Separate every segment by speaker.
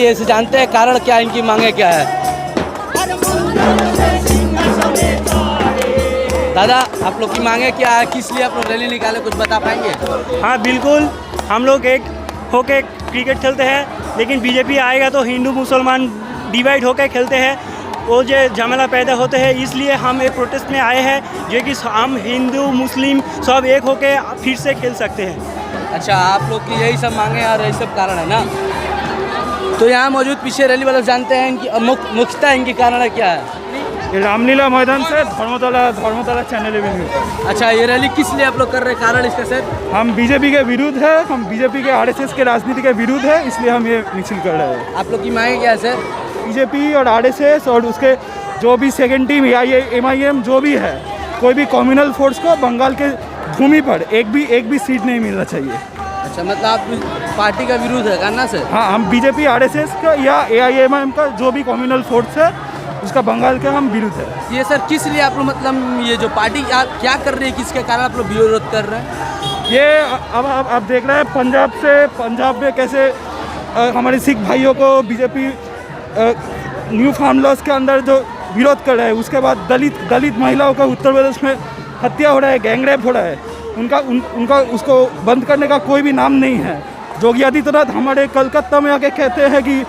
Speaker 1: Rally है, इसे जानते हैं कारण क्या है, इनकी मांगे क्या है। दादा, आप लोग की मांगे क्या है, किस लिए आप लोग रैली निकाले, कुछ बता पाएंगे?
Speaker 2: हाँ बिल्कुल, हम लोग एक होके क्रिकेट खेलते हैं, लेकिन बीजेपी आएगा तो हिंदू मुसलमान डिवाइड होकर खेलते हैं, वो जो झमेला पैदा होते हैं, इसलिए हम एक प्रोटेस्ट में आए हैं जो कि हम हिंदू मुस्लिम सब एक होके फिर से खेल सकते हैं।
Speaker 1: अच्छा, आप लोग की यही सब मांगे और यही सब कारण है ना। तो यहाँ मौजूद पीछे रैली वाले जानते हैं इनकी मुख्यतः इनकी कारण क्या है।
Speaker 2: ये रामलीला मैदान से धर्मतला चैनल एवेन्यू।
Speaker 1: अच्छा, ये रैली किस लिए आप लोग कर रहे हैं, कारण इसका सर?
Speaker 2: हम बीजेपी के विरुद्ध है, हम बीजेपी के आरएसएस के राजनीति के विरुद्ध है, इसलिए हम ये मिছিল कर रहे हैं।
Speaker 1: आप लोग की मांगे क्या है सर?
Speaker 2: बीजेपी और आरएसएस और उसके जो भी सेकेंड टीम एमआईएम जो भी है, कोई भी कम्युनल फोर्स को बंगाल के भूमि पर एक भी सीट नहीं मिलना चाहिए।
Speaker 1: अच्छा, मतलब आप पार्टी का विरोध है करना सर?
Speaker 2: हाँ, हम बीजेपी आरएसएस का या एआईएमआईएम का जो भी कम्युनल फोर्स है उसका बंगाल के हम विरुद्ध है।
Speaker 1: ये सर किस लिए आप लोग, मतलब ये जो पार्टी क्या कर रही है, किसके कारण आप लोग विरोध कर रहे हैं?
Speaker 2: ये अब आप देख रहे हैं पंजाब में कैसे हमारे सिख भाइयों को बीजेपी न्यू फार्म लॉस के अंदर जो विरोध कर रहा है, उसके बाद दलित महिलाओं का उत्तर प्रदेश में हत्या हो रहा है, गैंगरेप हो रहा है, उनका उसको बंद करने का कोई भी नाम नहीं है। योगी आदित्यनाथ हमारे कलकत्ता में आके कहते हैं कि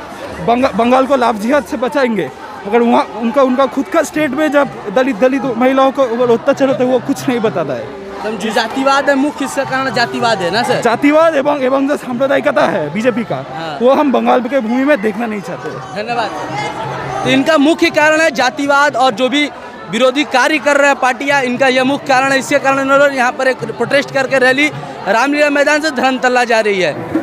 Speaker 2: बंगाल को लाभ जिहाद से बचाएंगे, अगर वहाँ उनका खुद का स्टेट में जब दलित महिलाओं को अत्याचार होता है वो कुछ नहीं बताता है।
Speaker 1: जो जातिवाद है, मुख्य इसका कारण जातिवाद है ना सर?
Speaker 2: जातिवाद एवं जो सांप्रदायिकता है बीजेपी का,
Speaker 1: हाँ।
Speaker 2: वो हम बंगाल के भूमि में देखना नहीं चाहते।
Speaker 1: धन्यवाद। तो इनका मुख्य कारण है जातिवाद और जो भी विरोधी कार्य कर रहे हैं पार्टियां, इनका यह मुख्य कारण है। इसके कारण इन्होंने यहाँ पर एक प्रोटेस्ट करके रैली रामलीला मैदान से धर्मतला जा रही है।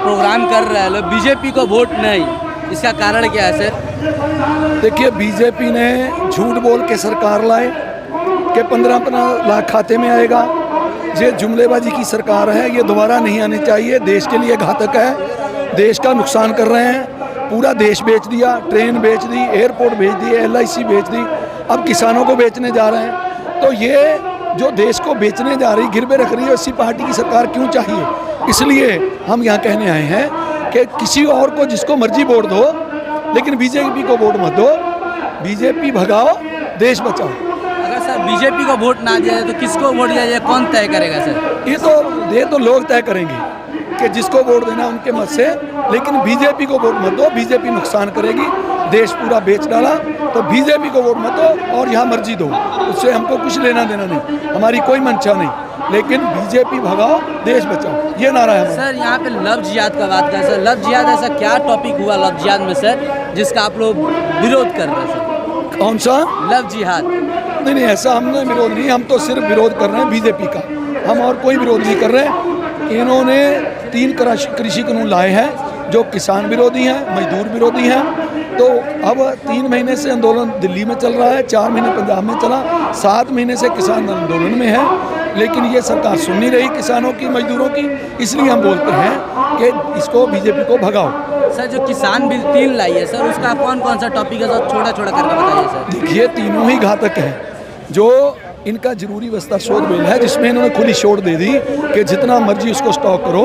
Speaker 1: प्रोग्राम कर रहे हैं लोग, बीजेपी को वोट नहीं, इसका कारण क्या है सर?
Speaker 3: देखिए, बीजेपी ने झूठ बोल के सरकार लाए कि 15 लाख खाते में आएगा। ये जुमलेबाजी की सरकार है, ये दोबारा नहीं आनी चाहिए, देश के लिए घातक है, देश का नुकसान कर रहे हैं। पूरा देश बेच दिया, ट्रेन बेच दी, एयरपोर्ट बेच दी, LIC बेच दी, अब किसानों को बेचने जा रहे हैं। तो ये जो देश को बेचने जा रही, गिरवे रख रही है, इसी पार्टी की सरकार क्यों चाहिए? इसलिए हम यहाँ कहने आए हैं कि किसी और को जिसको मर्जी वोट दो, लेकिन बीजेपी को वोट मत दो। बीजेपी भगाओ, देश बचाओ।
Speaker 1: अगर सर बीजेपी को वोट ना दिया जाए तो किसको वोट दिया जाए, कौन तय करेगा सर?
Speaker 3: ये तो लोग तय करेंगे कि जिसको वोट देना उनके मत से, लेकिन बीजेपी को वोट मत दो। बीजेपी नुकसान करेगी, देश पूरा बेच डाला, तो बीजेपी को वोट मत दो और यहाँ मर्जी दो, उससे हमको कुछ लेना देना नहीं, हमारी कोई मंशा नहीं, लेकिन बीजेपी भगाओ, देश बचाओ, ये नारा है
Speaker 1: सर। यहाँ पे लव जिहाद का बात कर सर, लव जिहाद ऐसा क्या टॉपिक हुआ लव जिहाद में सर, जिसका आप लोग विरोध कर रहे हैं सर?
Speaker 3: कौन सा
Speaker 1: लव जिहाद?
Speaker 3: नहीं, ऐसा हमने विरोध नहीं, हम तो सिर्फ विरोध कर रहे हैं बीजेपी का, हम और कोई विरोध नहीं कर रहे। इन्होंने 3 कृषि कानून लाए हैं जो किसान विरोधी हैं, मजदूर विरोधी हैं। तो अब 3 महीने से आंदोलन दिल्ली में चल रहा है, 4 महीने पंजाब में चला, 7 महीने से किसान आंदोलन में है, लेकिन ये सरकार सुन नहीं रही किसानों की, मजदूरों की। इसलिए हम बोलते हैं कि इसको बीजेपी को भगाओ।
Speaker 1: सर, जो किसान बिल 3 लाई है सर, उसका कौन सा टॉपिक है सर? छोटा करके बताइए सर।
Speaker 3: देखिए, तीनों ही घातक हैं। जो इनका जरूरी वस्ता शोध बिल है, जिसमें इन्होंने खुली छूट दे दी कि जितना मर्जी उसको स्टॉक करो,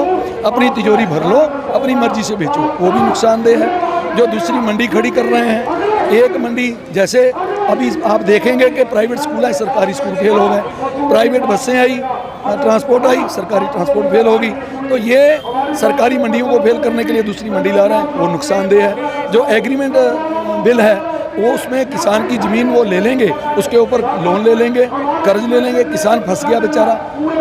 Speaker 3: अपनी तिजोरी भर लो, अपनी मर्जी से बेचो, वो भी नुकसानदेह है। जो दूसरी मंडी खड़ी कर रहे हैं, एक मंडी जैसे अभी आप देखेंगे कि प्राइवेट स्कूल है, सरकारी स्कूल फेल हो गए, प्राइवेट बसें आई, ट्रांसपोर्ट आई, सरकारी ट्रांसपोर्ट फेल होगी। तो ये सरकारी मंडियों को फेल करने के लिए दूसरी मंडी ला रहे हैं, वो नुकसानदेह है। जो एग्रीमेंट बिल है, वो उसमें किसान की ज़मीन वो ले लेंगे, उसके ऊपर लोन ले लेंगे, कर्ज ले लेंगे, किसान फंस गया बेचारा।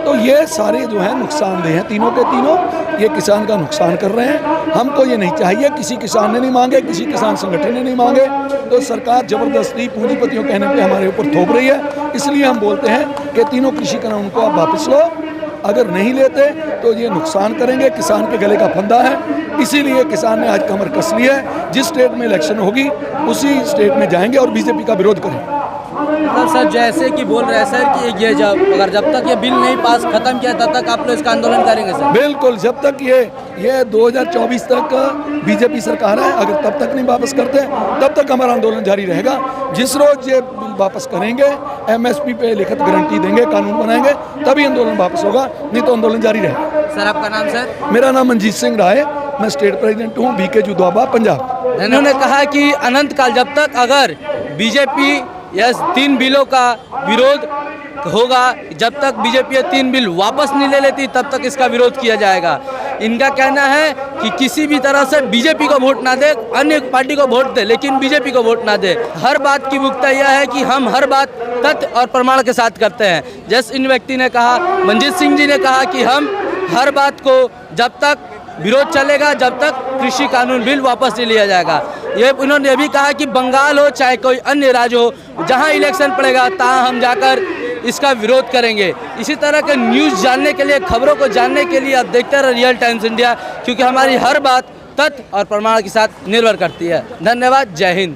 Speaker 3: तो ये सारे जो हैं नुकसानदेह हैं, तीनों के तीनों ये किसान का नुकसान कर रहे हैं। हमको ये नहीं चाहिए, किसी किसान ने नहीं मांगे, किसी किसान संगठन ने नहीं मांगे, तो सरकार ज़बरदस्ती पूंजीपतियों कहने पे हमारे ऊपर थोप रही है। इसलिए हम बोलते हैं कि तीनों कृषि कानून को आप वापस लो, अगर नहीं लेते तो ये नुकसान करेंगे, किसान के गले का फंदा है। इसीलिए किसान ने आज कमर कस ली है, जिस स्टेट में इलेक्शन होगी उसी स्टेट में जाएंगे और बीजेपी का विरोध करेंगे।
Speaker 1: तो सर जैसे कि बोल रहे हैं सर कि ये जब तक ये बिल नहीं पास खत्म किया तब तक आप लोग इसका आंदोलन करेंगे सर?
Speaker 3: बिल्कुल, जब तक ये 2024 तक बीजेपी सरकार है, अगर तब तक नहीं वापस करते तब तक हमारा आंदोलन जारी रहेगा। जिस रोज ये बिल वापस करेंगे, एमएसपी पे लिखित गारंटी देंगे, कानून बनाएंगे, तभी आंदोलन वापस होगा, नहीं तो आंदोलन जारी रहेगा।
Speaker 1: सर आपका नाम सर?
Speaker 3: मेरा नाम मनजीत सिंह राय, मैं स्टेट प्रेसिडेंट हूँ बीकेयू दोआबा पंजाब।
Speaker 1: उन्होंने कहा कि अनंत काल जब तक अगर बीजेपी यह 3 बिलों का विरोध होगा, जब तक बीजेपी ये 3 बिल वापस नहीं ले लेती तब तक इसका विरोध किया जाएगा। इनका कहना है कि किसी भी तरह से बीजेपी को वोट ना दे, अन्य पार्टी को वोट दे, लेकिन बीजेपी को वोट ना दे। हर बात की मुख्यता यह है कि हम हर बात तथ्य और प्रमाण के साथ करते हैं। जैसे इन व्यक्ति ने कहा, मनजीत सिंह जी ने कहा कि हम हर बात को जब तक विरोध चलेगा जब तक कृषि कानून बिल वापस नहीं लिया जाएगा। ये उन्होंने भी कहा कि बंगाल हो चाहे कोई अन्य राज्य हो, जहां इलेक्शन पड़ेगा तहां हम जाकर इसका विरोध करेंगे। इसी तरह के न्यूज़ जानने के लिए, खबरों को जानने के लिए आप देखते रहे रियल टाइम्स इंडिया, क्योंकि हमारी हर बात तथ्य और प्रमाण के साथ निर्भर करती है। धन्यवाद, जय हिंद।